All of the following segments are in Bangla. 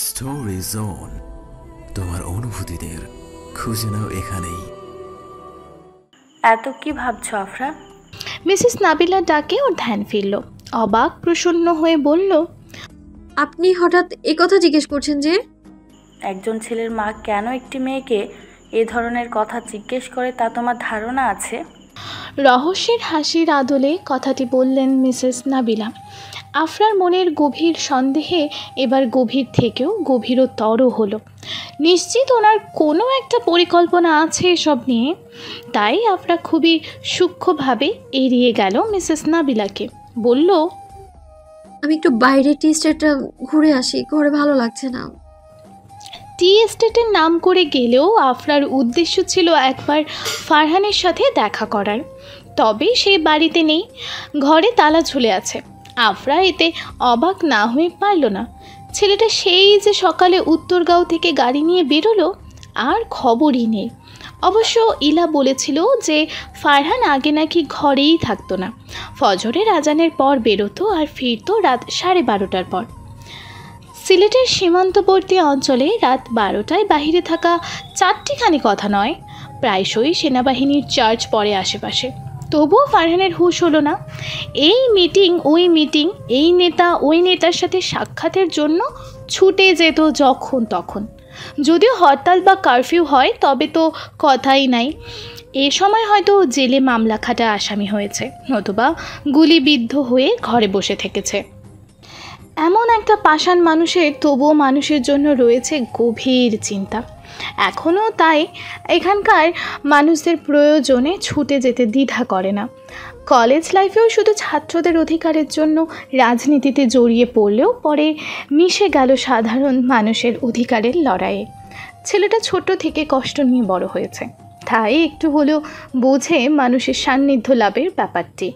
স্টোরি জোন, তোমার অনুভূতিদের খুঁজে নাও এখানেই। এত কি ভাবছো আফরা? মিসেস নাবিলা ডাকে ওর ধ্যান ফিরল। অবাক প্রসন্ন হয়ে বলল, আপনি হঠাৎ এ কথা জিজ্ঞেস করছেন যে? একজন ছেলের মা কেন একটি মেয়েকে এ ধরনের কথা জিজ্ঞেস করে তা তোমার ধারণা আছে? রহস্যের হাসির আদলে কথাটি বললেন মিসেস নাবিলা। আফরার মনের গভীর সন্দেহে এবার গভীর থেকেও গভীরতর হলো। নিশ্চিত ওনার কোনো একটা পরিকল্পনা আছে এসব নিয়ে। তাই আফরা খুবই সূক্ষ্মভাবে এড়িয়ে গেল মিসেস নাবিলাকে। বলল, আমি একটু বাইরে টি স্টেটটা ঘুরে আসি, ঘরে ভালো লাগছে না। টি এস্টেটের নাম করে গেলেও আফরার উদ্দেশ্য ছিল একবার ফারহানের সাথে দেখা করার। তবে সে বাড়িতে নেই, ঘরে তালা ঝুলে আছে। আফরা এতে অবাক না হয়ে পারল না। ছেলেটা সেই যে সকালে উত্তরগাঁও থেকে গাড়ি নিয়ে বেরোলো, আর খবরই নেই। অবশ্য ইলা বলেছিল যে ফারহান আগে নাকি ঘরেই থাকতো না, ফজরের আজানের পর বেরোতো আর ফিরতো রাত 12:30টার পর। সিলেটের সীমান্তবর্তী অঞ্চলে রাত 12টায় বাহিরে থাকা চারটিখানি কথা নয়, প্রায়শই সেনাবাহিনীর চার্জ পড়ে আশেপাশে। তবুও ফারহানের হুঁশ হলো না। এই মিটিং ওই মিটিং, এই নেতা ওই নেতার সাথে সাক্ষাতের জন্য ছুটে যেত যখন তখন। যদিও হরতাল বা কারফিউ হয় তবে তো কথাই নাই। এ সময় হয়তো জেলে মামলা খাটা আসামি হয়েছে, নতুবা গুলিবিদ্ধ হয়ে ঘরে বসে থেকেছে। এমন একটা পাষাণ মানুষের তবুও মানুষের জন্য রয়েছে গভীর চিন্তা। এখনও তাই এখানকার মানুষদের প্রয়োজনে ছুটে যেতে দ্বিধা করে না। কলেজ লাইফেও শুধু ছাত্রদের অধিকারের জন্য রাজনীতিতে জড়িয়ে পড়লেও পরে মিশে গেল সাধারণ মানুষের অধিকারের লড়াইয়ে। ছেলেটা ছোট থেকে কষ্ট নিয়ে বড় হয়েছে, তাই একটু হলেও বোঝে মানুষের সান্নিধ্য লাভের ব্যাপারটি।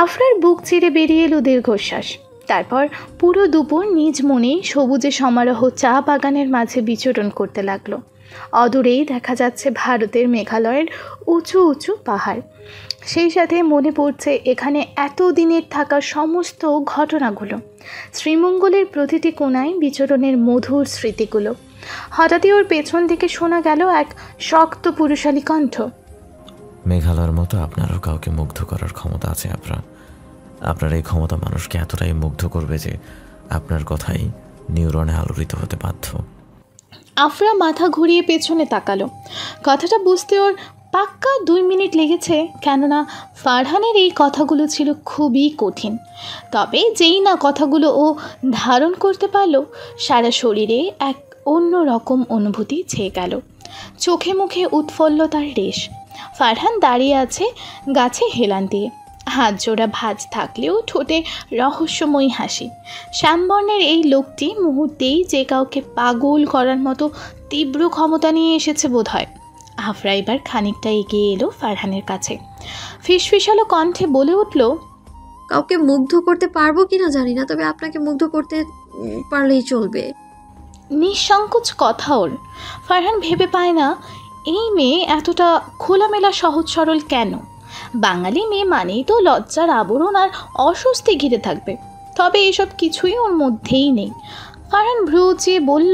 আফরার বুক চিরে বেরিয়ে এলো দীর্ঘশ্বাস। তারপর পুরো দুপুর নিজ মনেই সবুজে সমারোহ চা বাগানের মাঝে বিচরণ করতে লাগলো। অদূরেই দেখা যাচ্ছে ভারতের মেঘালয়ের উঁচু উঁচু পাহাড়। সেই সাথে মনে পড়ছে এখানে এতদিনের থাকা সমস্ত ঘটনাগুলো, শ্রীমঙ্গলের প্রতিটি কোণায় বিচরণের মধুর স্মৃতিগুলো। হঠাৎই ওর পেছন থেকে শোনা গেল এক শক্ত পুরুষালী কণ্ঠ। মেঘালয়ের মতো আপনারও কাউকে মুগ্ধ করার ক্ষমতা আছে আপনার এই ক্ষমতা মানুষকে এতটাই মুগ্ধ করবে যে আপনার কথাই নিউরনে আলোড়িত হতে বাধ্য। আফরা মাথা ঘুরিয়ে পেছনে তাকালো। কথাটা বুঝতে ওর পাক্কা 2 মিনিট লেগেছে, কেননা ফারহানের এই কথাগুলো ছিল খুবই কঠিন। তবে যেই না কথাগুলো ও ধারণ করতে পারল, সারা শরীরে এক অন্য রকম অনুভূতি ছেয়ে গেল। চোখে মুখে উৎফুল্লতার রেশ। ফারহান দাঁড়িয়ে আছে গাছে হেলান দিয়ে, হাত জোড়া ভাঁজ থাকলেও ঠোঁটে রহস্যময়ী হাসি। শ্যামবর্ণের এই লোকটি মুহূর্তেই যে কাউকে পাগল করার মতো তীব্র ক্ষমতা নিয়ে এসেছে বোধ হয়। আফরা এবার খানিকটা এগিয়ে এলো ফারহানের কাছে। ফিসফিসালো কণ্ঠে বলে উঠল, কাউকে মুগ্ধ করতে পারবো কিনা জানি না, তবে আপনাকে মুগ্ধ করতে পারলেই চলবে। নিঃসংকোচ কথা ওর। ফারহান ভেবে পায় না এই মেয়ে এতটা খোলামেলা সহজ সরল কেন। বাঙালি মেয়ে মানেই তো লজ্জার আবরণ আর অস্বস্তি ঘিরে থাকবে, তবে এসব কিছুই ওর মধ্যেই নেই। ফারহান ভ্রু উঁচিয়ে বলল,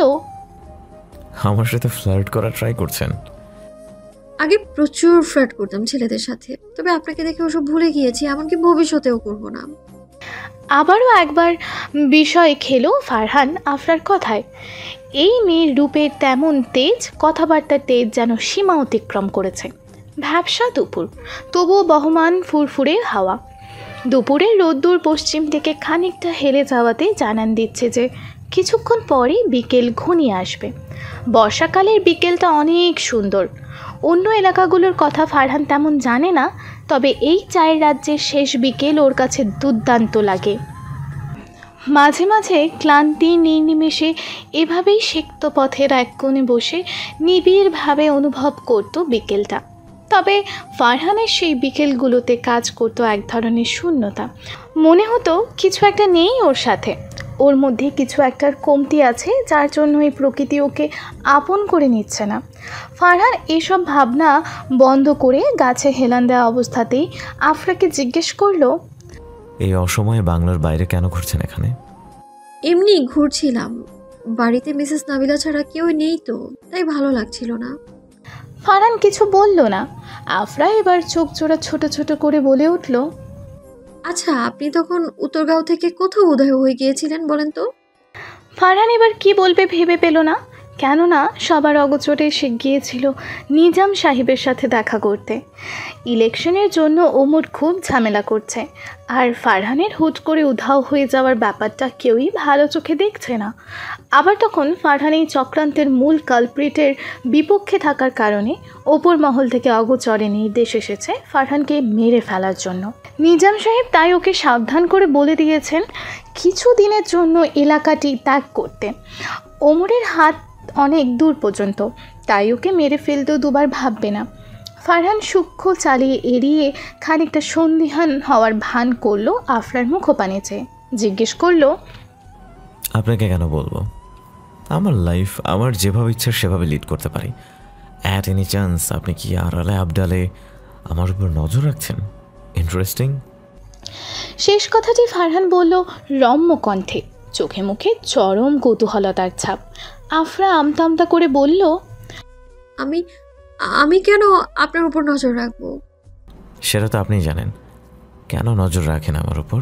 আমার সাথে ফ্লার্ট করার ট্রাই করছেন? আগে প্রচুর ফ্লার্ট করতাম ছেলেদের সাথে, তবে আপনাকে দেখে ওসব ভুলে গিয়েছি, এমনকি ভবিষ্যতেও করব না। আবারও একবার বিষয় খেলো ফারহান আফরার কথায়। এই মেয়ের রূপের তেমন তেজ, কথাবার্তার তেজ যেন সীমা অতিক্রম করেছে। ভ্যাবসা দুপুর, তবুও বহমান ফুরফুরে হাওয়া। দুপুরের রোদ্দুর পশ্চিম থেকে খানিকটা হেলে যাওয়াতে জানান দিচ্ছে যে কিছুক্ষণ পরেই বিকেল ঘনিয়ে আসবে। বর্ষাকালের বিকেলটা অনেক সুন্দর। অন্য এলাকাগুলোর কথা ফারহান তেমন জানে না, তবে এই চায়ের রাজ্যের শেষ বিকেল ওর কাছে দুর্দান্ত লাগে। মাঝে মাঝে ক্লান্তি নির্নিমেষে এভাবেই সিক্ত পথের এক কোণে বসে নিবিড়ভাবে অনুভব করত বিকেলটা। তবে ফারহানের সেই বিকেলগুলোতে কাজ করতো এক ধরনের শূন্যতা। মনে হতো কিছু একটা নেই ওর সাথে, ওর মধ্যে কিছু একটার কমতি আছে, যার জন্য এই প্রকৃতি ওকে আপন করে নিচ্ছে না। ফারহান এসব ভাবনা বন্ধ করে গাছে হেলান দেওয়া অবস্থাতেই আফরাকে জিজ্ঞেস করলো, এই অসময়ে বাংলার বাইরে কেন ঘুরছেন এখানে? এমনি ঘুরছিলাম। বাড়িতে মিসেস নাবিলা ছাড়া কেউ নেই তো, তাই ভালো লাগছিল না। ফারহান কিছু বলল না। আফরা এবার চোখ জোড়া ছোট ছোট করে বলে উঠল, আচ্ছা, আপনি তখন উত্তরগাঁও থেকে কোথাও উদয় হয়ে গিয়েছিলেন বলেন তো? ফারহান এবার কি বলবে ভেবে পেল না, কেননা সবার অগোচরে সে গিয়েছিল নিজাম সাহেবের সাথে দেখা করতে। ইলেকশনের জন্য ওমর খুব ঝামেলা করছে, আর ফারহানের হুট করে উধাও হয়ে যাওয়ার ব্যাপারটা কেউই ভালো চোখে দেখছে না। আবার তখন ফারহান এই চক্রান্তের মূল কালপ্রিটের বিপক্ষে থাকার কারণে ওপর মহল থেকে অগোচরে নির্দেশ এসেছে ফারহানকে মেরে ফেলার জন্য। নিজাম সাহেব তাই ওকে সাবধান করে বলে দিয়েছেন কিছু দিনের জন্য এলাকাটি ত্যাগ করতে। ওমরের হাত অনেক দূর পর্যন্ত, তাই ওকে মেরে ফেলতেও দুবার ভাববে না। ফারহান সূক্ষ্ম চালিয়ে এড়িয়ে খানিকটা সন্দিহান হওয়ার ভান করলো আফরার মুখপানে চেয়ে। জিজ্ঞেস করলো, আপনাকে কেন বলবো? আমার লাইফ আমার যেভাবে ইচ্ছা সেভাবে লিড করতে পারি। অ্যাট এনি চান্স আপনি কি আড়ালে আবডালে আমার উপর নজর রাখছেন? ইন্টারেস্টিং। শেষ কথাটি ফারহান বলল রম্য কণ্ঠে, চোখে মুখে চরম কৌতূহলতার ছাপ। আফরা আমতা আমতা করে বলল, আমি আমি কেন আপনার উপর নজর রাখবো? সেটা তো আপনিই জানেন। কেন নজর রাখেন আমার উপর?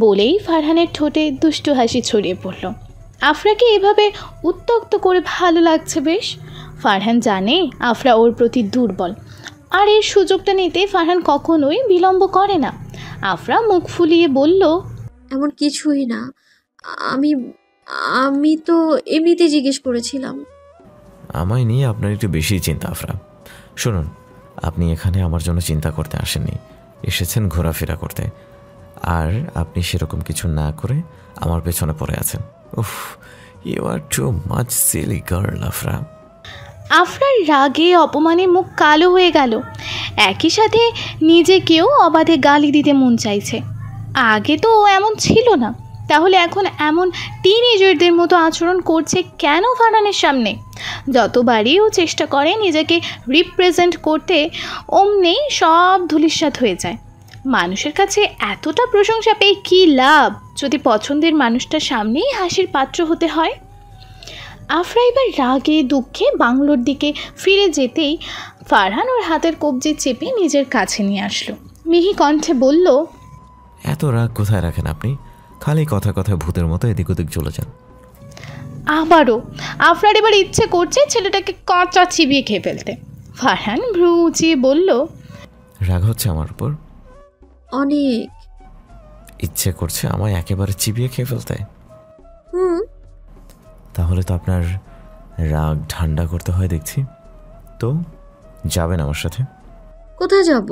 বলেই ফারহানের ঠোঁটে দুষ্টু হাসি ছড়িয়ে পড়ল। আফরাকে এভাবে উত্ত্যক্ত করে ভালো লাগছে বেশ। ফারহান জানে আফরা ওর প্রতি দুর্বল, আর এর সুযোগটা নিতে ফারহান কখনোই বিলম্ব করে না। আফরা মুখ ফুলিয়ে বলল, এমন কিছুই না, আমি আমি তো এমনিতে জিজ্ঞেস করেছিলাম। আমায় নিয়ে আপনার একটু বেশি চিন্তা আফরা। শুনুন, আপনি এখানে আমার জন্য চিন্তা করতে আসেননি, এসেছেন ঘোরাফেরা করতে। আর আপনি সেরকম কিছু না করে আমার পেছনে পড়ে আছেন। উফ, you are too much silly girl Afra. আফরার রাগে অপমানে মুখ কালো হয়ে গেল, একই সাথে নিজেকেও অবাধে গালি দিতে মন চাইছে। আগে তো ও এমন ছিল না, তাহলে এখন এমন টিনেজারদের মতো আচরণ করছে কেন ফারহানের সামনে? যতবারই ও চেষ্টা করে নিজেকে রিপ্রেজেন্ট করতে, অমনি সব ধূলিসাৎ হয়ে যায়। মানুষের কাছে এতটা প্রশংসা পেয়ে কী লাভ যদি পছন্দের মানুষটার সামনেই হাসির পাত্র হতে হয়? আফরা এবার রাগে দুঃখে বাংলোর দিকে ফিরে যেতেই ফারহান ওর হাতের কবজি চেপে নিজের কাছে নিয়ে আসলো। মিহি কণ্ঠে বলল, এত রাগ কোথায় রাখেন আপনি? খালি কথা কথা ভূতের মতো এদিক ওদিক চলে যান। আবারও আফরার এবার ইচ্ছে করছে ছেলেটাকে কাঁচা চিবিয়ে খেয়ে ফেলতে। ফারহান ভ্রু উঁচিয়ে বলল, রাগ হচ্ছে আমার উপর? অনেক। ইচ্ছে করছে আমায় একেবারে চিবিয়ে খেয়ে ফেলতে? তাহলে তো আপনার রাগ ঠান্ডা করতে হয় দেখছি। তো যাবেন আমার সাথে? কোথায় যাব?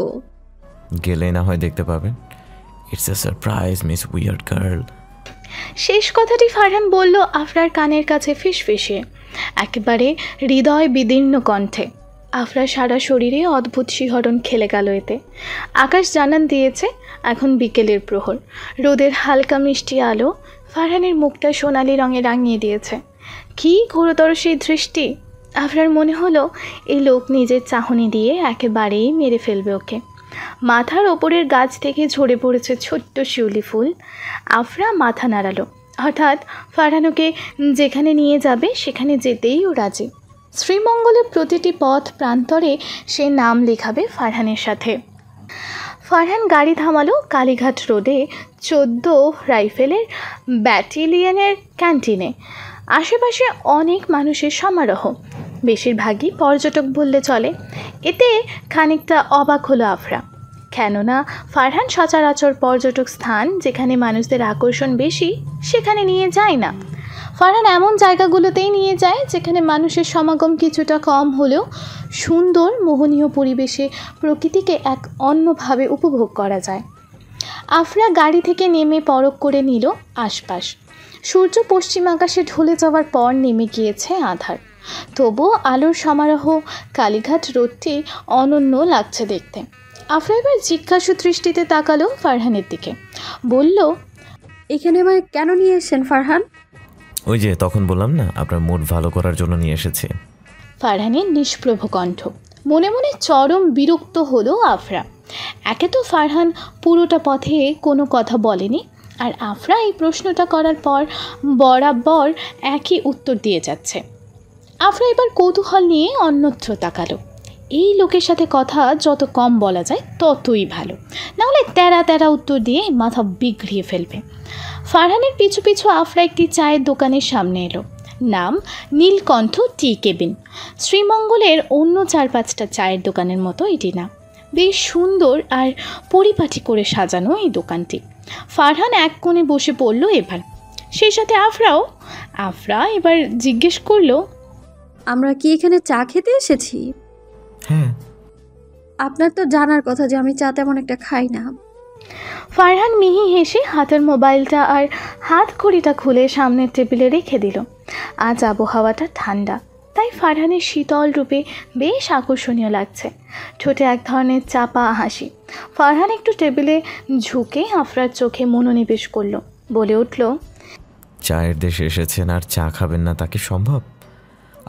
গেলে না হয় দেখতে পাবেন। It's a surprise miss weird girl. শেষ কথাটি ফারহান বলল আফরার কানের কাছে ফিসফিসে, একেবারে হৃদয় বিদীর্ণ কণ্ঠে। আফরার সারা শরীরে অদ্ভুত শিহরণ খেলে গেল এতে। আকাশ জানান দিয়েছে এখন বিকেলের প্রহর। রোদের হালকা মিষ্টি আলো ফারহানের মুখটা সোনালি রঙে রাঙিয়ে দিয়েছে। কী ঘোরতর সেই দৃষ্টি! আফরার মনে হলো এই লোক নিজের চাহনি দিয়ে একেবারেই মেরে ফেলবে ওকে। মাথার ওপরের গাছ থেকে ঝরে পড়েছে ছোট্ট শিউলি ফুল। আফরা মাথা নাড়ালো। হঠাৎ ফারহান ওকে যেখানে নিয়ে যাবে সেখানে যেতেই ও রাজি। শ্রীমঙ্গলের প্রতিটি পথ প্রান্তরে সে নাম লেখাবে ফারহানের সাথে। ফারহান গাড়ি থামালো কালীঘাট রোডে 14 রাইফেলের ব্যাটালিয়নের ক্যান্টিনে। আশেপাশে অনেক মানুষের সমারোহ, বেশিরভাগই পর্যটক বললে চলে। এতে খানিকটা অবাক হলো আফরা, কেননা ফারহান সচরাচর পর্যটক স্থান যেখানে মানুষদের আকর্ষণ বেশি সেখানে নিয়ে যায় না। ফারহান এমন জায়গাগুলোতেই নিয়ে যায় যেখানে মানুষের সমাগম কিছুটা কম হলেও সুন্দর মোহনীয় পরিবেশে প্রকৃতিকে এক অন্যভাবে উপভোগ করা যায়। আফরা গাড়ি থেকে নেমে পরখ করে নিল আশপাশ। সূর্য পশ্চিম আকাশে ঢলে যাওয়ার পর নেমে গিয়েছে আঁধার, তবুও আলোর সমারোহ কালীঘাট রোডটি অনন্য লাগছে দেখতে। আফরা এবার জিজ্ঞাসু দৃষ্টিতে তাকালো ফারহানের দিকে, বলল, এখানে আমায় কেন নিয়ে এসেছেন ফারহান? ওই যে তখন বললাম না, আপনার মুড ভালো করার জন্য নিয়ে এসেছে। ফারহানের নিষ্প্রভ কণ্ঠ। মনে মনে চরম বিরক্ত হলো আফরা। একে তো ফারহান পুরোটা পথে কোনো কথা বলেনি, আর আফরা এই প্রশ্নটা করার পর বরাবর একই উত্তর দিয়ে যাচ্ছে। আফরা এবার কৌতূহল নিয়ে অন্যত্র তাকালো। এই লোকের সাথে কথা যত কম বলা যায় ততই ভালো, নাহলে তেরা তেরা উত্তর দিয়ে মাথা বিগড়িয়ে ফেলবে। ফারহানের পিছু পিছু আফরা একটি চায়ের দোকানের সামনে এলো। নাম নীলকণ্ঠ টি কেবিন। শ্রীমঙ্গলের অন্য 4-5টা চায়ের দোকানের মতো এটি না, বেশ সুন্দর আর পরিপাটি করে সাজানো এই দোকানটি। ফারহান এক কোণে বসে পড়ল এবার, সেই সাথে আফরাও। আফরা এবার জিজ্ঞেস করলো, আমরা কি এখানে চা খেতে এসেছি? হ্যাঁ। আপনার তো জানার কথা যে আমি চা তেমন একটা খাই না। ফারহান মিহি হেসে হাতের মোবাইলটা আর হাত ঘড়িটা খুলে সামনের টেবিলে রেখে দিল। আজ আবহাওয়াটা ঠান্ডা, তাই ফারহানের শীতল রূপে বেশ আকর্ষণীয় লাগছে। ঠোঁটে এক ধরনের চাপা হাসি। ফারহান একটু টেবিলে ঝুঁকে আফরার চোখে মনোনিবেশ করলো, বলে উঠল, চায়ের দেশে এসেছেন আর চা খাবেন না, তাকে সম্ভব?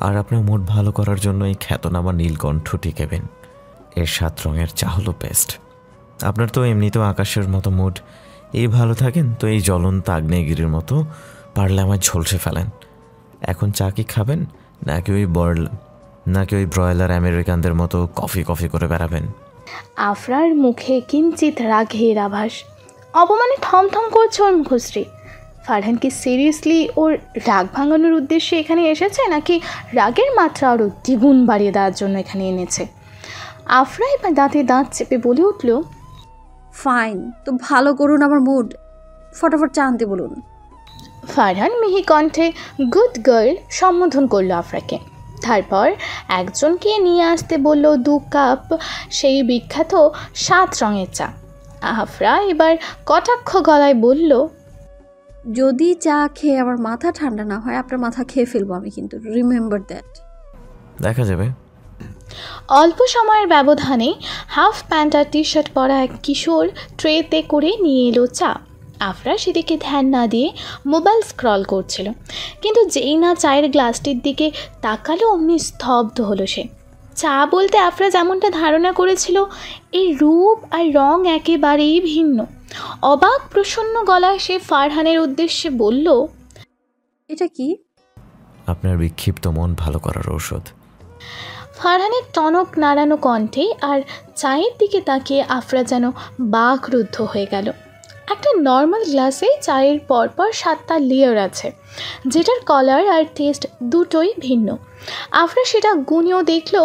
আর আপনার মুড ভালো করার জন্য এই খ্যাতনামা নীলকণ্ঠ টি কেবিন এর 7 রঙের চা হলো বেস্ট। আপনার তো এমনিতেও আকাশের মতো মুড, এই ভালো থাকেন তো এই জ্বলন্ত আগ্নেয়গিরির মতো পারলে আমায় ঝলসে ফেলেন। এখন চা কি খাবেন, নাকি ওই ব্রয়লার আমেরিকানদের মতো কফি কফি করে বেড়াবেন? আফরার মুখে কিঞ্চিত রাগের আভাস। অপমানে থমথম করছে ওর মুখশ্রী। ফারহান কি সিরিয়াসলি ওর রাগ ভাঙানোর উদ্দেশ্যে এখানে এসেছে, নাকি রাগের মাত্রা আরও দ্বিগুণ বাড়িয়ে দেওয়ার জন্য এখানে এনেছে? আফরা এবার দাঁতে দাঁত চেপে বলে উঠল, ফাইন, তো ভালো করুন আমার মুড, ফটাফট চা আনতে বলুন। ফারহান মিহি কণ্ঠে গুড গার্ল সম্বোধন করলো আফরাকে। তারপর একজনকে নিয়ে আসতে বলল 2 কাপ সেই বিখ্যাত 7 রঙের চা। আফরা এবার কটাক্ষ গলায় বলল, যদি চা খেয়ে আমার মাথা ঠান্ডা না হয় আপনার মাথা খেয়ে ফেলবো আমি, কিন্তু রিমেম্বার দ্যাট। দেখা যাবে। অল্প সময়ের ব্যবধানে হাফ প্যান্ট আর টি শার্ট পরা এক কিশোর ট্রেতে করে নিয়ে এলো চা। আফরা সেদিকে ধ্যান না দিয়ে মোবাইল স্ক্রল করছিল, কিন্তু যেই না চায়ের গ্লাসটির দিকে তাকালো অমনি স্তব্ধ হলো সে। চা বলতে আফরা যেমনটা ধারণা করেছিল এই রূপ আর রং একেবারেই ভিন্ন। অবাক প্রসন্ন গলায় সে ফারহানের উদ্দেশ্যে বলল, এটা কি? আপনার বিক্ষিপ্ত মন ভালো করার ঔষধ। ফারহানের টনক নাড়ানো কণ্ঠে আর চায়ের দিকে তাকিয়ে আফরা যেন বাকরুদ্ধ হয়ে গেল। একটা নর্মাল গ্লাসে চায়ের পরপর 7টা লেয়ার আছে, যেটার কালার আর টেস্ট দুটোই ভিন্ন। আফরা সেটা গুনেও দেখল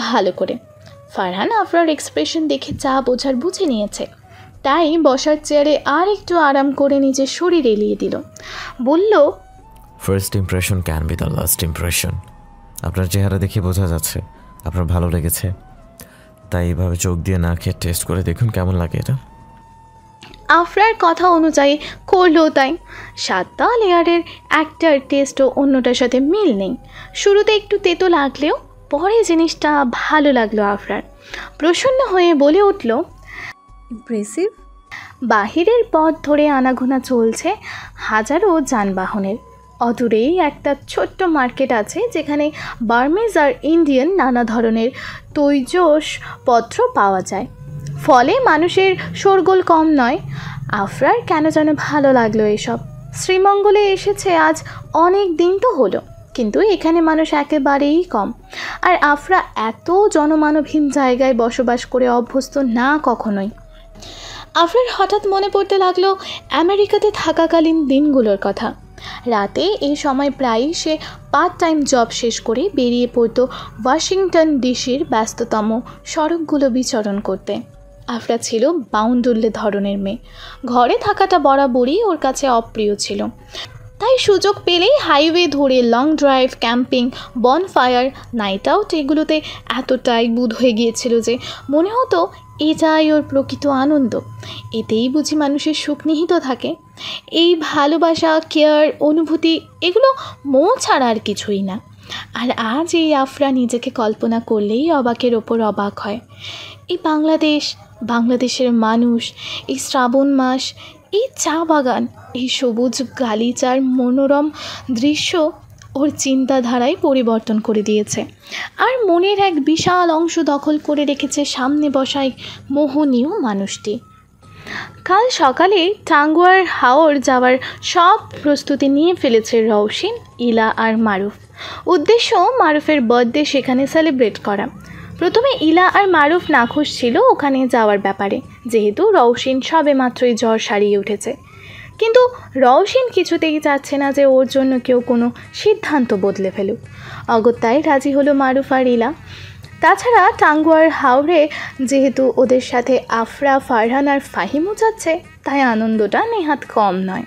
ভালো করে। ফারহান আফরার এক্সপ্রেশন দেখে চা বোঝার বুঝে নিয়েছে, তাই বসার চেয়ারে আর একটু আরাম করে নিজের শরীর এলিয়ে দিল। বলল, first impression can be the last impression. আপনার চেহারা দেখে বোঝা যাচ্ছে আপনার ভালো লেগেছে, তাই এইভাবে চোখ দিয়ে না খেয়ে টেস্ট করে দেখুন কেমন লাগে এটা। আফরার কথা অনুযায়ী করলো তাই। 7টা লেয়ারের একটার টেস্টও অন্যটার সাথে মিল নেই। শুরুতে একটু তেতো লাগলেও পরে জিনিসটা ভালো লাগলো আফরার। প্রসন্ন হয়ে বলে উঠল, ইমপ্রেসিভ। বাহিরের পথ ধরে আনাগোনা চলছে হাজারো যানবাহনের। অদূরেই একটা ছোট্ট মার্কেট আছে, যেখানে বার্মিজ আর ইন্ডিয়ান নানা ধরনের তৈজসপত্র পাওয়া যায়। ফলে মানুষের শোরগোল কম নয়। আফরার কেন যেন ভালো লাগলো এসব। শ্রীমঙ্গলে এসেছে আজ অনেক দিন তো হলো, কিন্তু এখানে মানুষ একেবারেই কম। আর আফরা এত জনমানবহীন জায়গায় বসবাস করে অভ্যস্ত না কখনোই। আফরার হঠাৎ মনে পড়তে লাগলো আমেরিকাতে থাকাকালীন দিনগুলোর কথা। রাতে এই সময় প্রায়ই সে পার্ট টাইম জব শেষ করে বেরিয়ে পড়তো ওয়াশিংটন ডিসির ব্যস্ততম সড়কগুলো বিচরণ করতে। আফরা ছিল বাউন্ডুল্লে ধরনের মেয়ে। ঘরে থাকাটা বরাবরই ওর কাছে অপ্রিয় ছিল, তাই সুযোগ পেলেই হাইওয়ে ধরে long drive, camping, bonfire, night out এগুলোতে এতটাই বুঁদ হয়ে গিয়েছিল যে মনে হতো এটাই ওর প্রকৃত আনন্দ। এতেই বুঝি মানুষের সুখ নিহিত থাকে। এই ভালোবাসা, কেয়ার, অনুভূতি এগুলো মোহ ছাড়া আর কিছুই না। আর আজ এই আফরা নিজেকে কল্পনা করলেই অবাকের ওপর অবাক হয়। এই বাংলাদেশের মানুষ, এই শ্রাবণ মাস, এই চা বাগান, এই সবুজ গালিচার মনোরম দৃশ্য ওর চিন্তাধারায় পরিবর্তন করে দিয়েছে। আর মনের এক বিশাল অংশ দখল করে রেখেছে সামনে বসায় মোহনীয় মানুষটি। কাল সকালে টাঙ্গুয়ার হাওর যাওয়ার সব প্রস্তুতি নিয়ে ফেলেছে রওশিন, ইলা আর মারুফ। উদ্দেশ্য মারুফের বার্থডে সেখানে সেলিব্রেট করা। প্রথমে ইলা আর মারুফ নাখুশ ছিল ওখানে যাওয়ার ব্যাপারে, যেহেতু রওশিন সবে মাত্রই জ্বর সারিয়ে উঠেছে। কিন্তু রওশিন কিছুতেই চাচ্ছে না যে ওর জন্য কেউ কোনো সিদ্ধান্ত বদলে ফেলুক। অগত্যায় রাজি হলো মারুফ আর ইলা। তাছাড়া টাঙ্গুয়ার হাওরে যেহেতু ওদের সাথে আফরা, ফারহান আর ফাহিমও যাচ্ছে, তাই আনন্দটা নেহাত কম নয়।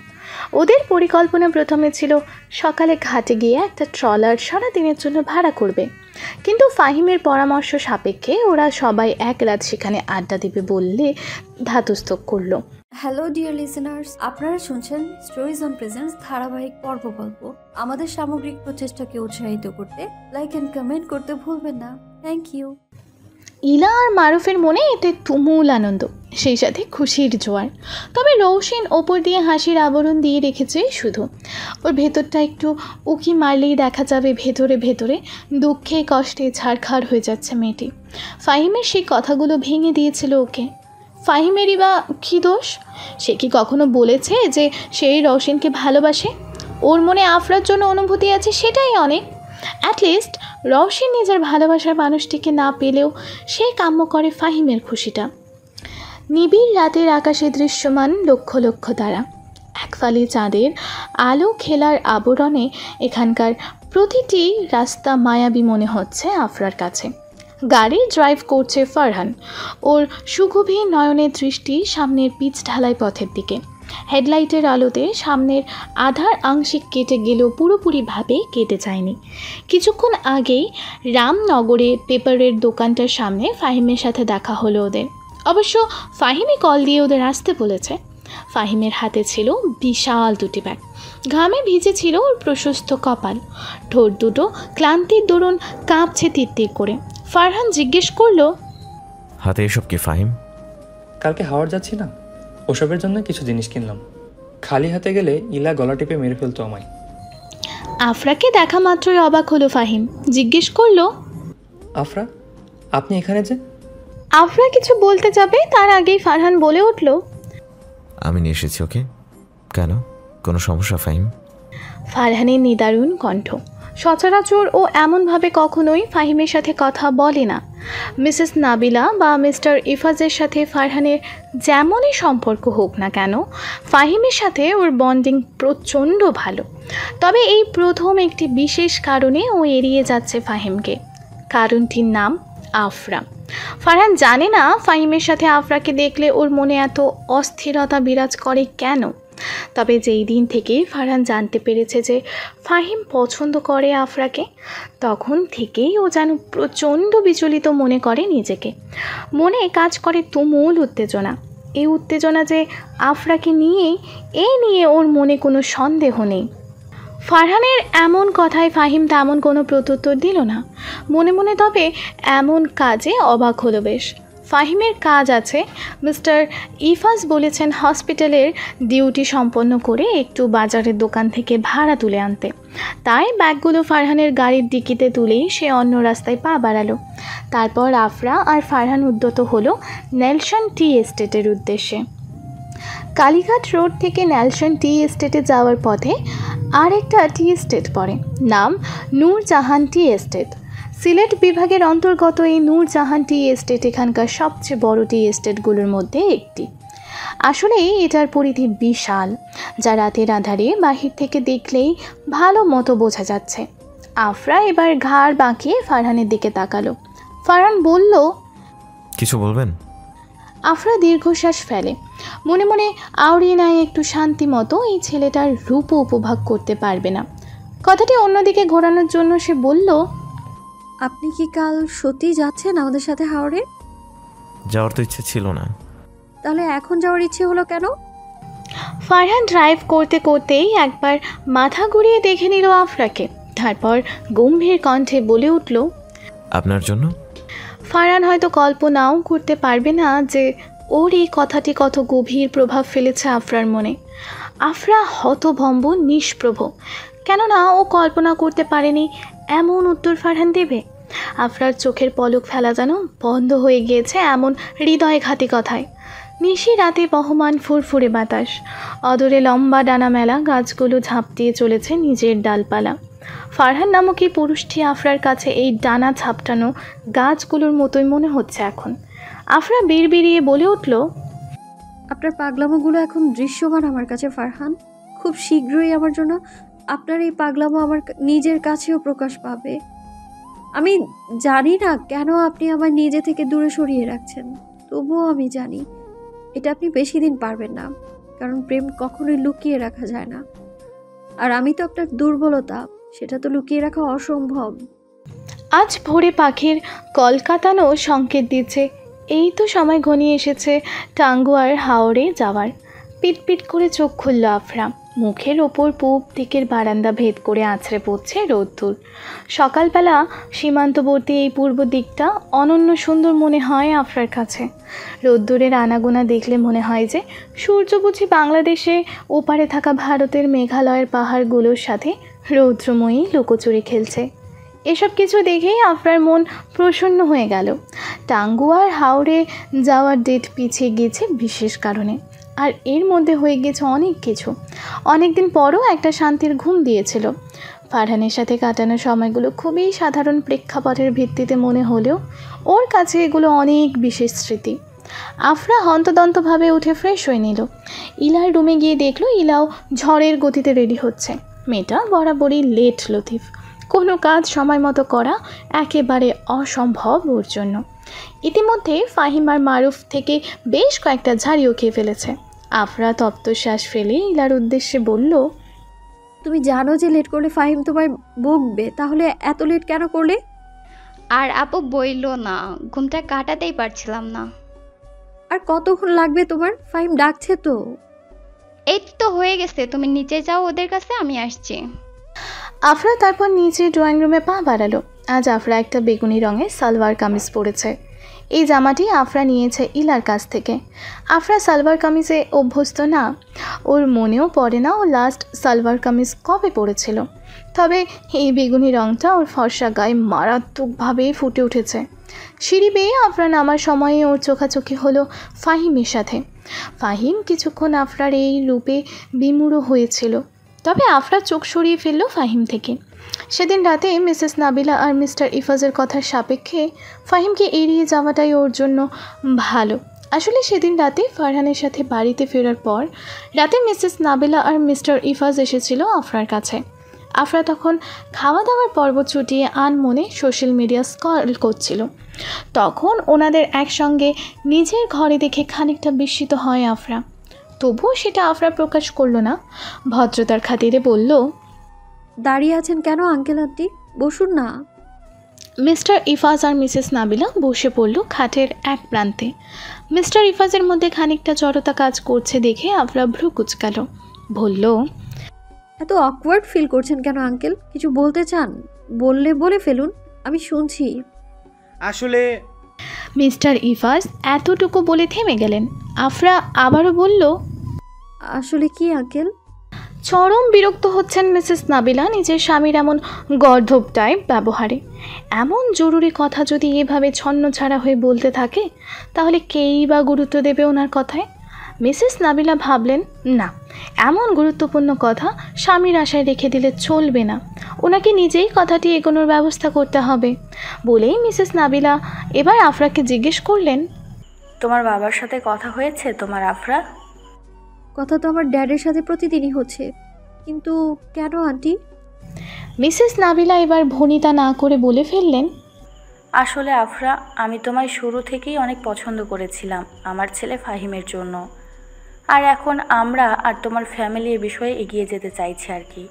ওদের পরিকল্পনা প্রথমে ছিল সকালে ঘাটে গিয়ে একটা ট্রলার সারাদিনের জন্য ভাড়া করবে, কিন্তু ফাহিমের পরামর্শ সাপেক্ষে ওরা সবাই এক রাত সেখানে আড্ডা দেবে বললে ধাতস্থ করলো। হ্যালো ডিয়ার লিসেনার্স, আপনারা শুনছেন স্টোরিজ অন প্রেজেন্টস ধারাবাহিক পর্ব গল্প। আমাদের সামগ্রিক প্রচেষ্টাকে উৎসাহিত করতে লাইক এন্ড কমেন্ট করতে ভুলবেন না। Thank you. ইলা আর মারুফের মনে এতে তুমুল আনন্দ, সেই সাথে খুশির জোয়ার। তবে রওশিন ওপর দিয়ে হাসির আবরণ দিয়ে রেখেছে শুধু। ওর ভেতরটা একটু উকি মারলেই দেখা যাবে ভেতরে ভেতরে দুঃখে কষ্টে ছাড়খাড় হয়ে যাচ্ছে মেয়েটি। ফাহিমের সেই কথাগুলো ভেঙে দিয়েছিল ওকে। ফাহিমেরই বা কী দোষ? সে কি কখনো বলেছে যে সেই রওশিনকে ভালোবাসে? ওর মনে আফরার জন্য অনুভূতি আছে, সেটাই অনেক। অ্যাটলিস্ট রওশিন নিজের ভালোবাসার মানুষটিকে না পেলেও সে কাম্য করে ফাহিমের খুশিটা। নিবিড় রাতের আকাশে দৃশ্যমান লক্ষ লক্ষ তারা, একফালি চাঁদের আলো খেলার আবরণে এখানকার প্রতিটি রাস্তা মায়াবী মনে হচ্ছে আফরার কাছে। গাড়ি ড্রাইভ করছে ফারহান, ওর সুগভীর নয়নের দৃষ্টি সামনের পিচ ঢালাই পথের দিকে। হেডলাইটের আলোতে সামনের আধার আংশিক কেটে গেলেও পুরোপুরিভাবে কেটে যায়নি। কিছুক্ষণ আগেই রামনগরে পেপারের দোকানটার সামনে ফাহিমের সাথে দেখা হলো ওদের। অবশ্য ফাহিমই কল দিয়ে ওদের আসতে বলেছে। ফাহিমের হাতে ছিল বিশাল দুটি ব্যাগ, ঘামে ভিজে ছিল ওর প্রশস্ত কপাল, ঠোঁট দুটো ক্লান্তির দরুন কাঁপছে তিরতির করে। ফারহান জিজ্ঞেস করলো, হাতে এসব কি ফাহিম? কালকে হাওড় যাচ্ছি না, ওসবের জন্য কিছু জিনিস কিনলাম। খালি হাতে গেলে ইলা গলা টিপে মেরে ফেলতো আমায়। আফরাকে দেখা মাত্রই অবাক হলো ফাহিম। জিজ্ঞেস করলো, আফরা, আপনি এখানে যে? আফরা কিছু বলতে যাবে তার আগেই ফারহান বলে উঠল, আমি নিয়ে এসেছি ওকে। কেন, কোনো সমস্যা ফাহিম? ফারহানের নিদারুণ কণ্ঠ। সচরাচর ও এমনভাবে কখনোই ফাহিমের সাথে কথা বলে না। মিসেস নাবিলা বা মিস্টার ইফাজের সাথে ফারহানের যেমনই সম্পর্ক হোক না কেন, ফাহিমের সাথে ওর বন্ডিং প্রচণ্ড ভালো। তবে এই প্রথম একটি বিশেষ কারণে ও এড়িয়ে যাচ্ছে ফাহিমকে। কারণটির নাম আফরা। ফারহান জানে না ফাহিমের সাথে আফরাকে দেখলে ওর মনে এত অস্থিরতা বিরাজ করে কেন। তবে যেই দিন থেকেই ফারহান জানতে পেরেছে যে ফাহিম পছন্দ করে আফরাকে, তখন থেকেই ও যেন প্রচণ্ড বিচলিত মনে করে নিজেকে। মনে কাজ করে তুমুল উত্তেজনা। এই উত্তেজনা যে আফরাকে নিয়ে ওর মনে কোনো সন্দেহ নেই। ফারহানের এমন কথায় ফাহিম তেমন কোনো প্রত্যুত্তর দিল না। মনে মনে তবে এমন কাজে অবাক হলো বেশ। ফাহিমের কাজ আছে। মিস্টার ইফাজ বলেছেন হসপিটালের ডিউটি সম্পন্ন করে একটু বাজারের দোকান থেকে ভাড়া তুলে আনতে। তাই ব্যাগগুলো ফারহানের গাড়ির ডিকিতে তুলেই সে অন্য রাস্তায় পা বাড়ালো। তারপর আফরা আর ফারহান উদ্যত হলো নেলসন টি এস্টেটের উদ্দেশ্যে। কালীঘাট রোড থেকে নেলসন টি এস্টেটে যাওয়ার পথে আর একটা টি এস্টেট পড়ে, নাম নূরজাহান টি এস্টেট। সিলেট বিভাগের অন্তর্গত এই নূরজাহান টি এস্টেট এখানকার সবচেয়ে বড় টি এস্টেটগুলোর মধ্যে একটি। আসলে এটার পরিধি বিশাল, যা রাতের আধারে বাহির থেকে দেখলেই ভালো মতো বোঝা যাচ্ছে। আফরা এবার ঘাড় বাঁকিয়ে ফারহানের দিকে তাকালো। ফারহান বলল, কিছু বলবেন? আফরা দীর্ঘশ্বাস ফেলে। মনে মনে আওড়িয়ে নেয় একটু শান্তি মতো এই ছেলেটার রূপ উপভোগ করতে পারবে না। কথাটি অন্যদিকে ঘোরানোর জন্য সে বলল, আপনি কি কাল সত্যি যাচ্ছেন আমাদের সাথে হাওড়ে? যাওয়ার তো ইচ্ছে ছিল না। তাহলে এখন যাওয়ার ইচ্ছে হলো কেন? ফারহান ড্রাইভ করতে করতেই একবার মাথা ঘুরিয়ে দেখে নিল আফরাকে, তারপর গম্ভীর কণ্ঠে বলে উঠল, আপনার জন্য? ফারহান হয়তো কল্পনাও করতে পারবে না যে ওর এই কথাটি কত গভীর প্রভাব ফেলেছে আফরার মনে। আফরা হতভম্ব নিষ্প্রভ, কেননা ও কল্পনা করতে পারেনি এমন উত্তর ফারহান দেবে। আফরার চোখের পলক ফেলা যেন বন্ধ হয়ে গিয়েছে এমন হৃদয়ঘাতী কথায়। নিশি রাতে বহমান ফুরফুরে বাতাস, অদূরে লম্বা ডানা মেলা গাছগুলো ঝাঁপ দিয়ে চলেছে নিজের ডালপালা। ফারহান নামক এই পুরুষটি আফরার কাছে এই ডানা ঝাপটানো গাছগুলোর মতোই মনে হচ্ছে এখন। আফরা বিড়বিড়িয়ে বলে উঠল, আপনার পাগলামোগুলো এখন দৃশ্যমান আমার কাছে ফারহান। খুব শীঘ্রই আমার জন্য আপনার এই পাগলামো আমার নিজের কাছেও প্রকাশ পাবে। আমি জানি না কেন আপনি আমার নিজে থেকে দূরে সরিয়ে রাখছেন, তবুও আমি জানি এটা আপনি বেশি দিন পারবেন না, কারণ প্রেম কখনোই লুকিয়ে রাখা যায় না। আর আমি তো আপনার দুর্বলতা, সেটা তো লুকিয়ে রাখা অসম্ভব। আজ ভোরে পাখির কলকাতানো সংকেত দিচ্ছে এই তো সময় ঘনিয়ে এসেছে টাঙ্গুয়ার হাওড়ে যাওয়ার। পিটপিট করে চোখ খুলল আফরা। মুখের ওপর পূব দিকের বারান্দা ভেদ করে আছড়ে পড়ছে রোদ্দুর। সকালবেলা সীমান্তবর্তী এই পূর্ব দিকটা অনন্য সুন্দর মনে হয় আফরার কাছে। রোদ্দুরের আনাগোনা দেখলে মনে হয় যে সূর্য বুঝি বাংলাদেশে ওপারে থাকা ভারতের মেঘালয়ের পাহাড়গুলোর সাথে রৌদ্রময়ী লুকোচুরি খেলছে। এসব কিছু দেখেই আফরার মন প্রসন্ন হয়ে গেল। টাঙ্গুয়ার হাওড়ে যাওয়ার ডেট পিছিয়ে গিয়েছে বিশেষ কারণে, আর এর মধ্যে হয়ে গেছে অনেক কিছু। অনেক দিন পরও একটা শান্তির ঘুম দিয়েছিল। ফারহানের সাথে কাটানো সময়গুলো খুবই সাধারণ প্রেক্ষাপটের ভিত্তিতে মনে হলেও ওর কাছে এগুলো অনেক বিশেষ স্মৃতি। আফরা হন্তদন্তভাবে উঠে ফ্রেশ হয়ে নিল। ইলার রুমে গিয়ে দেখলো ইলাও ঝড়ের গতিতে রেডি হচ্ছে। মেয়েটা বরাবরই লেট লতিফ, কোনো কাজ সময় মতো করা একেবারে অসম্ভব ওর জন্য। ইতিমধ্যে ফাহিম আর মারুফ থেকে বেশ কয়েকটা ঝাড়িও খেয়ে ফেলেছে। আফরা তপ্ত শ্বাস ফেলে ইলার উদ্দেশ্যে বলল, তুমি জানো যে লেট করলে ফাহিম তোমায় বকবে, তাহলে এত লেট কেন করলে? আর আপু বইল না, ঘুমটা কাটাতেই পারছিলাম না। আর কতক্ষণ লাগবে তোমার? ফাহিম ডাকছে তো। এই তো হয়ে গেছে, তুমি নিচে যাও ওদের কাছে, আমি আসছি। আফরা তারপর নিচে ড্রয়িং রুমে পা বাড়ালো। আজ আফরা একটা বেগুনি রঙের সালোয়ার কামিজ পরেছে। এই জামাটি আফরা নিয়েছে ইলার কাছ থেকে। আফরা সালোয়ার কামিজে অভ্যস্ত না, ওর মনেও পড়ে না ও লাস্ট সালোয়ার কামিজ কবে পরেছিল। তবে এই বেগুনি রঙটা ওর ফর্সা গায়ে মারাত্মকভাবেই ফুটে উঠেছে। সিঁড়ি বেয়ে আফরা নামার সময়ে ওর চোখাচোখি হলো ফাহিমের সাথে। ফাহিম কিছুক্ষণ আফরার এই রূপে বিমূঢ় হয়েছিল, তবে আফরা চোখ সরিয়ে ফেলল ফাহিম থেকে। সেদিন রাতে মিসেস নাবিলা আর মিস্টার ইফাজের কথার সাপেক্ষে ফাহিমকে এড়িয়ে যাওয়াটাই ওর জন্য ভালো। আসলে সেদিন রাতে ফারহানের সাথে বাড়িতে ফেরার পর রাতে মিসেস নাবিলা আর মিস্টার ইফাজ এসেছিল আফরার কাছে। আফরা তখন খাওয়া দাওয়ার পর্ব ছুটিয়ে আনমনে সোশ্যাল মিডিয়া স্ক্রল করছিল। তখন ওনাদের একসঙ্গে নিজের ঘরে দেখে খানিকটা বিস্মিত হয় আফরা। তবুও সেটা আফরা প্রকাশ করল না, ভদ্রতার খাতিরে বলল, দাঁড়িয়ে আছেন কেন আঙ্কেল আন্টি, বসুন না। মিস্টার ইফাজ আর মিসেস নাবিলা বসে পড়ল খাটের এক প্রান্তে। মিস্টার ইফাজের মধ্যে খানিকটা জড়তা কাজ করছে দেখে আফরা ভ্রু কুচকাল। বলল, এত অকওয়ার্ড ফিল করছেন কেন আঙ্কেল? কিছু বলতে চান বললে বলে ফেলুন, আমি শুনছি। আসলে মিস্টার ইফাজ এতটুকু বলে থেমে গেলেন। আফরা আবারও বলল, আসলে কি আঙ্কেল? চরম বিরক্ত হচ্ছেন মিসেস নাবিলা নিজের স্বামীর এমন গর্ধব টাইপ ব্যবহারে। এমন জরুরি কথা যদি এভাবে ছন্নছাড়া হয়ে বলতে থাকে তাহলে কেই বা গুরুত্ব দেবে ওনার কথায়। মিসেস নাবিলা ভাবলেন, না, এমন গুরুত্বপূর্ণ কথা স্বামীর আশায় রেখে দিলে চলবে না, ওনাকে নিজেই কথাটি এগোনোর ব্যবস্থা করতে হবে। বলেই মিসেস নাবিলা এবার আফরাকে জিজ্ঞেস করলেন, তোমার বাবার সাথে কথা হয়েছে তোমার আফরা? কথা তো আমার ড্যাডের সাথে প্রতিদিনই হচ্ছে, কিন্তু কেন আন্টি? মিসেস নাবিলা এবার ভনিতা না করে বলে ফেললেন, আসলে আফরা, আমি তোমায় শুরু থেকেই অনেক পছন্দ করেছিলাম আমার ছেলে ফাহিমের জন্য। আর এখন আমরা আর তোমার ফ্যামিলি এ বিষয়ে এগিয়ে যেতে চাইছি আর কি।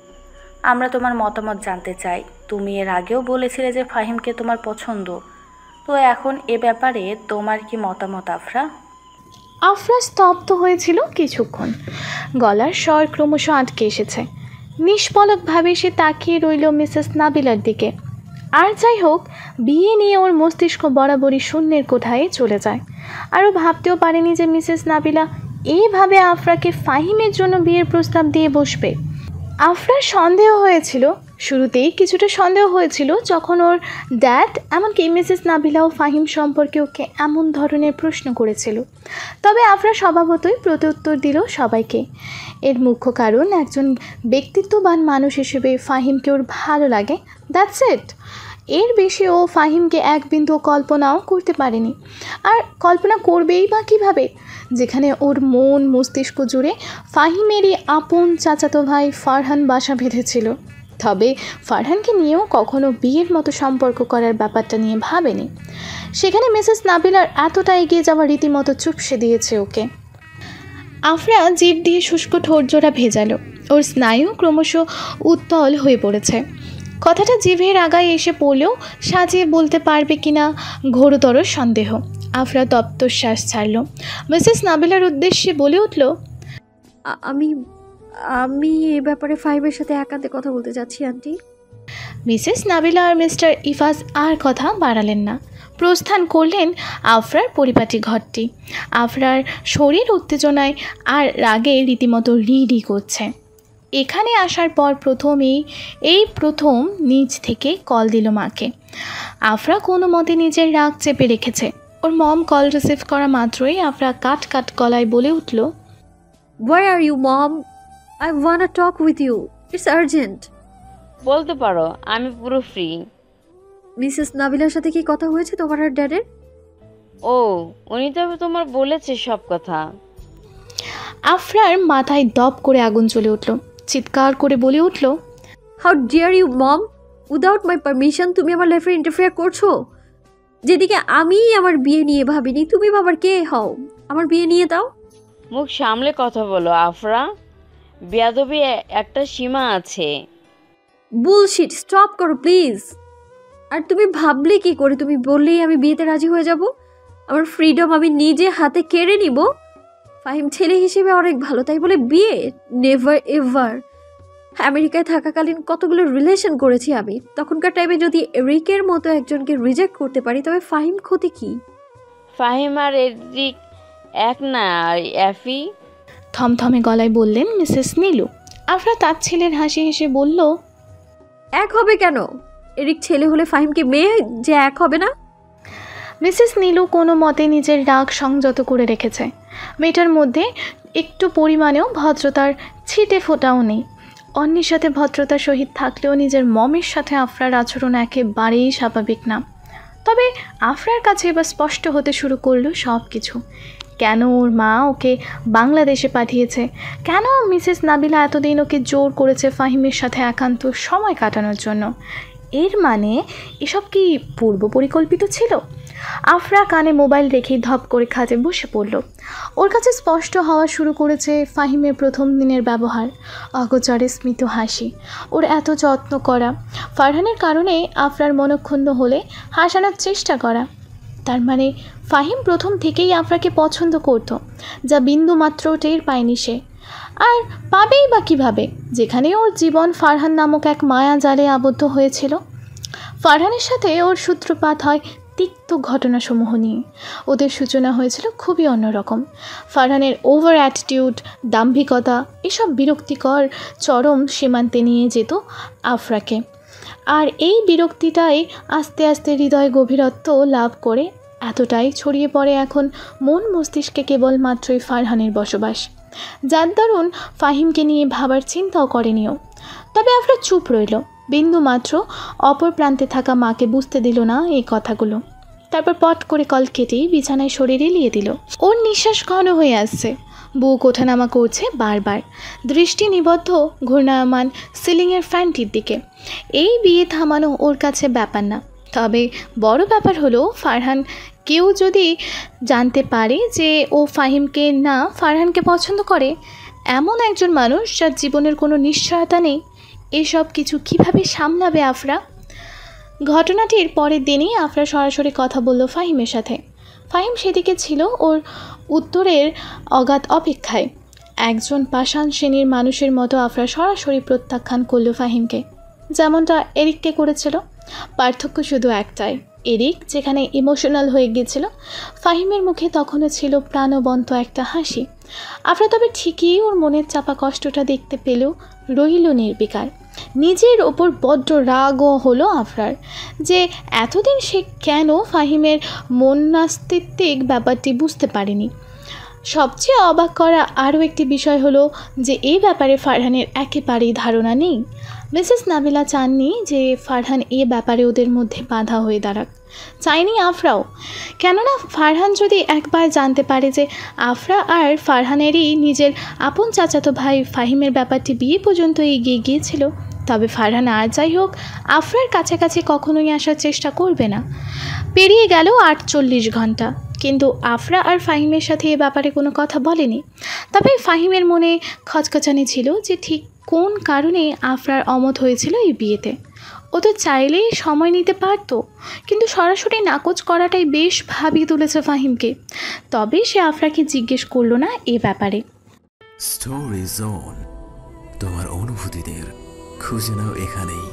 আমরা তোমার মতামত জানতে চাই। তুমি এর আগেও বলেছিলে যে ফাহিমকে তোমার পছন্দ, তো এখন এ ব্যাপারে তোমার কি মতামত আফরা? আফরা স্তব্ধ হয়েছিল কিছুক্ষণ। গলার স্বর ক্রমশ আটকে এসেছে। নিষ্পলকভাবে সে তাকিয়ে রইল মিসেস নাবিলার দিকে। আর যাই হোক, বিয়ে নিয়ে ওর মস্তিষ্ক বরাবরই শূন্যের কোঠায় চলে যায়। আরও ভাবতেও পারেনি যে মিসেস নাবিলা এইভাবে আফরাকে ফাহিমের জন্য বিয়ের প্রস্তাব দিয়ে বসবে। আফরার সন্দেহ হয়েছিল শুরুতেই কিছুটা সন্দেহ হয়েছিল যখন ওর ড্যাড এমনকি মিসেস নাবিলা ও ফাহিম সম্পর্কে ওকে এমন ধরনের প্রশ্ন করেছিল, তবে আফরা স্বভাবতই প্রত্যুত্তর দিল সবাইকে। এর মুখ্য কারণ একজন ব্যক্তিত্ববান মানুষ হিসেবে ফাহিমকে ওর ভালো লাগে, দ্যাটস ইট। এর বেশি ও ফাহিমকে এক বিন্দু কল্পনাও করতে পারেনি, আর কল্পনা করবেই বা কীভাবে, যেখানে ওর মন মস্তিষ্ক জুড়ে ফাহিমেরই আপন চাচাতো ভাই ফারহান বাসা বেঁধেছিল। তবে ফারহানকে নিয়েও কখনো বিয়ের মতো সম্পর্ক করার ব্যাপারটা নিয়ে ভাবেনি। সেখানে মিসেস নাবিলার এতটা এগিয়ে যাওয়া রীতিমতো চুপসে দিয়েছে ওকে। আফরা জিভ দিয়ে শুষ্ক ঠোঁটজোড়া ভেজালো, ওর স্নায়ু ক্রমশ উত্তল হয়ে পড়েছে। কথাটা জিভের আগায় এসে পড়লেও সাজিয়ে বলতে পারবে কিনা ঘোরতর সন্দেহ। আফরা তপ্ত শ্বাস ছাড়ল, মিসেস নাবিলার উদ্দেশ্যে বলে উঠল, আমি আমি এ ব্যাপারে ফাহিমের সাথে একান্তে কথা বলতে চাচ্ছি আন্টি। মিসেস নাবিলা আর মিস্টার ইফাজ আর কথা বাড়ালেন না, প্রস্থান করলেন আফরার পরিপাটি ঘরটি। আফরার শরীর উত্তেজনায় আর রাগে রীতিমতো রি করছে। এখানে আসার পর প্রথম নিজ থেকে কল দিল মাকে। আফরা কোনো মতে নিজের রাগ চেপে রেখেছে। ওর মম কল রিসিভ করা মাত্রই আফরা কাট গলায় বলে উঠল, Where are you, Mom? I wanna talk with you. It's urgent. বলতে পারো, আমি পুরো ফ্রি। মিসেস নাবিলার সাথে কি কথা হয়েছে তোমার আর ড্যাডের? ও, উনি তো তোমার বলেছে সব কথা। আফরার মাথায় দপ করে আগুন জ্বলে উঠল, চিৎকার করে বলে উঠল, How dare you, Mom? Without my permission তুমি আমার লাইফে ইন্টারফেয়ার করছো। যেদিকে আমি আমার বিয়ে নিয়ে ভাবিনি, তুমি বাবার কে হও? আমার বিয়ে নিয়ে দাও। মুখ সামলে কথা বলো আফরা, বেয়াদবি একটা সীমা আছে। বুলশিট, স্টপ করো প্লিজ। আর তুমি ভাবলে কি করে তুমি বললেই আমি বিয়েতে রাজি হয়ে যাব? আমার ফ্রিডম আমি নিজে হাতে কেড়ে নিব? ফাহিম ছেলে হিসেবে অনেক ভালো, তাই বলে বিয়ে? Never ever. আমেরিকায় থাকাকালীন কতগুলো রিলেশন করেছি আমি। তখনকার টাইমে যদি এরিকের মতো একজনকে রিজেক্ট করতে পারি, তবে ফাহিম ক্ষতি কি? ফাহিম আর এরিক এক না এফি, থমথমে গলায় বললেন মিসেস নীলু। আফরা তার ছেলের হাসি হেসে বলল, এক হবে কেন? এরিক ছেলে হলে ফাহিমকে মেয়ে যে এক হবে না? মিসেস নীলু কোনো মতে নিজের রাগ সংযত করে রেখেছে। মেয়েটার মধ্যে একটু পরিমাণেও ভদ্রতার ছিটে ফোটাও নেই। অন্যের সাথে ভদ্রতার সহিত থাকলেও নিজের মমের সাথে আফরার আচরণ একেবারেই স্বাভাবিক না। তবে আফরার কাছে এবার স্পষ্ট হতে শুরু করলো সব কিছু। কেন ওর মা ওকে বাংলাদেশে পাঠিয়েছে, কেন মিসেস নাবিলা এতদিন ওকে জোর করেছে ফাহিমের সাথে একান্ত সময় কাটানোর জন্য। এর মানে এসব কি পূর্ব পরিকল্পিত ছিল? আফরা কানে মোবাইল রেখে ধপ করে খাটে বসে পড়ল। ওর কাছে স্পষ্ট হওয়া শুরু করেছে ফাহিমের প্রথম দিনের ব্যবহার, অগোচরে স্মিত হাসি, ওর এত যত্ন করা, ফারহানের কারণে আফরার মনক্ষুণ্ণ হলে হাসানোর চেষ্টা করা। তার মানে ফাহিম প্রথম থেকেই আফরাকে পছন্দ করত, যা বিন্দু মাত্র টের পায়নি সে। আর পাবেই বা কীভাবে, যেখানে ওর জীবন ফারহান নামক এক মায়া জালে আবদ্ধ হয়েছিল। ফারহানের সাথে ওর সূত্রপাত হয় তিক্ত ঘটনাসমূহ নিয়ে। ওদের সূচনা হয়েছিল খুবই অন্যরকম। ফারহানের ওভার অ্যাটিটিউড, দাম্ভিকতা এসব বিরক্তিকর চরম সীমান্তে নিয়ে যেত আফরাকে। আর এই বিরক্তিটাই আস্তে আস্তে হৃদয় গভীরত্ব লাভ করে এতটাই ছড়িয়ে পড়ে এখন মন মস্তিষ্কে কেবলমাত্রই ফারহানের বসবাস, যার দরুন ফাহিমকে নিয়ে ভাবার চিন্তাও করেনিও। তবে আফরা চুপ রইল, বিন্দু মাত্র অপর প্রান্তে থাকা মাকে বুঝতে দিল না এই কথাগুলো। তারপর পট করে কল কেটেই বিছানায় শরীর এলিয়ে দিল। ওর নিঃশ্বাস ঘন হয়ে আসছে, বুক ওঠানামা করছে বারবার, দৃষ্টি নিবদ্ধ ঘূর্ণায়মান সিলিংয়ের ফ্যানটির দিকে। এই বিয়ে থামানো ওর কাছে ব্যাপার না, তবে বড় ব্যাপার হলো ফারহান কেউ যদি জানতে পারে যে ও ফাহিমকে না ফারহানকে পছন্দ করে, এমন একজন মানুষ যার জীবনের কোনো নিশ্চয়তা নেই, এসব কিছু কিভাবে সামলাবে আফরা? ঘটনাটির পরের দিনই আফরা সরাসরি কথা বলল ফাহিমের সাথে। ফাহিম সেদিকে ছিল ওর উত্তরের অগাধ অপেক্ষায়। একজন পাষাণ শ্রেণীর মানুষের মতো আফরা সরাসরি প্রত্যাখ্যান করল ফাহিমকে, যেমনটা এরিককে করেছিল। পার্থক্য শুধু একটাই, এরিক যেখানে ইমোশনাল হয়ে গিয়েছিল, ফাহিমের মুখে তখনও ছিল প্রাণবন্ত একটা হাসি। আফরা তবে ঠিকই ওর মনের চাপা কষ্টটা দেখতে পেলেও রইল নির্বিকার। নিজের ওপর বড্ড রাগও হলো আফরার যে এতদিন সে কেন ফাহিমের মনস্তাত্ত্বিক ব্যাপারটি বুঝতে পারেনি। সবচেয়ে অবাক করা আরও একটি বিষয় হলো যে এই ব্যাপারে ফারহানের একেবারেই ধারণা নেই। মিসেস নাবিলা চাননি যে ফারহান এ ব্যাপারে ওদের মধ্যে বাধা হয়ে দাঁড়াক, চাইনি আফরাও। কেননা ফারহান যদি একবার জানতে পারে যে আফরা আর ফারহানেরই নিজের আপন চাচাতো ভাই ফাহিমের ব্যাপারটি বিয়ে পর্যন্ত এগিয়ে গিয়েছিল, তবে ফারহান আর যাই হোক আফরার কাছাকাছি কখনোই আসার চেষ্টা করবে না। পেরিয়ে গেল 48 ঘন্টা, কিন্তু আফরা আর ফাহিমের সাথে এ ব্যাপারে কোনো কথা বলেনি। তবে ফাহিমের মনে খচখচানি ছিল যে ঠিক কোন কারণে আফরার অমত হয়েছিল এই বিয়েতে। ও তো চাইলেই সময় নিতে পারত, কিন্তু সরাসরি নাকচ করাটাই বেশ ভাবিয়ে তুলেছে ফাহিমকে। তবে সে আফরাকে জিজ্ঞেস করলো না এ ব্যাপারে। স্টোরি জোন, তোমার অনুভূতিদের খুঁজে নাও এখানেই।